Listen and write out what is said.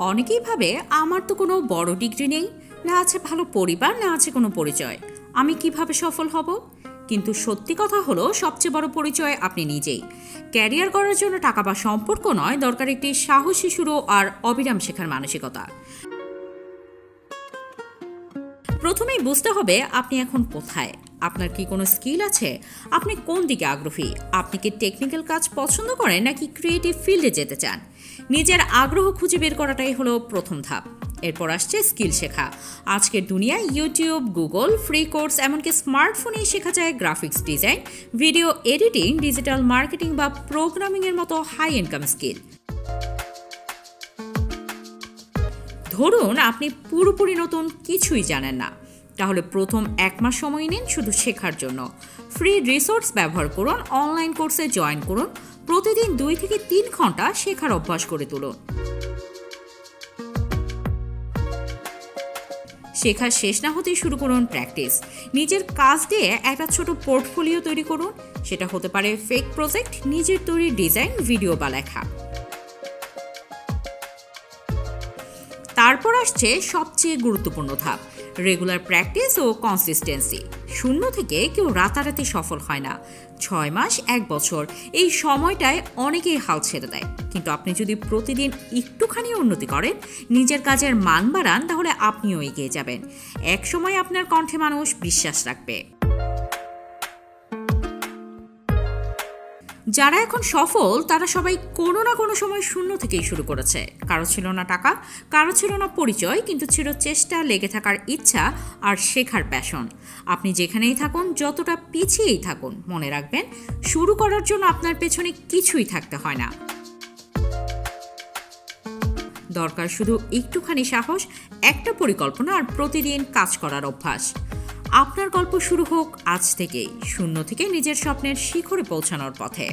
অনেকেই ভাবে আমার তো কোনো বড় ডিগ্রি নেই, না আছে ভালো পরিবার, না আছে কোনো পরিচয়, আমি কিভাবে সফল হব। কিন্তু সত্যি কথা হলো, সবচেয়ে বড় পরিচয় আপনি নিজেই। ক্যারিয়ার করার জন্য টাকা বা সম্পর্ক নয়, দরকার একটি সাহসী শুরু আর অবিরাম শেখার মানসিকতা। প্রথমেই বুঝতে হবে আপনি এখন কোথায়, আপনার কি কোনো স্কিল আছে, আপনি কোন দিকে আগ্রহী, আপনি কি টেকনিক্যাল কাজ পছন্দ করেন নাকি ক্রিয়েটিভ ফিল্ডে যেতে চান। নিজের আগ্রহ খুঁজে বের করাটাই হলো প্রথম ধাপ। এরপর আসছে স্কিল শেখা। আজকের দুনিয়ায় ইউটিউব, গুগল, ফ্রি কোর্স, এমনকি স্মার্টফোনেই শেখা যায় graphics design, video editing, digital marketing বা প্রোগ্রামিংয়ের মতো হাই ইনকাম স্কিল। ধরুন আপনি পুরোপুরি নতুন, কিছুই জানেন না, তাহলে প্রথম 1 মাস সময় নিন শুধু শেখার জন্য। ফ্রি রিসোর্স ব্যবহার করুন, অনলাইন কোর্সে জয়েন করুন, প্রতিদিন 2 থেকে 3 ঘন্টা শেখার অভ্যাস করে তুলুন। শেখা শেষ না হতেই শুরু করুন প্র্যাকটিস। নিজের কাজ দিয়ে একটা ছোট পোর্টফোলিও তৈরি করুন। সেটা হতে পারে ফেক প্রজেক্ট, নিজের তৈরি ডিজাইন, ভিডিও বা লেখা। তারপর আসছে সবচেয়ে গুরুত্বপূর্ণ ধাপ, রেগুলার প্র্যাকটিস ও কনসিস্টেন্সি। শূন্য থেকে কেউ রাতারাতি সফল হয় না। 6 মাস, 1 বছর, এই সময়টায় অনেকেই হাল ছেড়ে দেয়। কিন্তু আপনি যদি প্রতিদিন একটুখানি উন্নতি করেন, নিজের কাজের মান বাড়ান, তাহলে আপনিও এগিয়ে যাবেন। এক সময় আপনার কণ্ঠে মানুষ বিশ্বাস রাখবে। যারা এখন সফল তারা সবাই কোনো না কোনো সময় শূন্য থেকেই শুরু করেছে। কারো ছিল না টাকা, কারো ছিল না পরিচয়, কিন্তু ছিল চেষ্টা, লেগে থাকার ইচ্ছা আর শেখার প্যাশন। আপনি যেখানেই থাকুন, যতটা পিছিয়েই থাকুন, মনে রাখবেন শুরু করার জন্য আপনার পেছনে কিছুই থাকতে হয় না। দরকার শুধু একটুখানি সাহস, একটা পরিকল্পনা আর প্রতিদিন কাজ করার অভ্যাস। আপনার গল্প শুরু হোক আজ থেকেই, শূন্য থেকে নিজের স্বপ্নের শিখরে পৌঁছানোর পথে।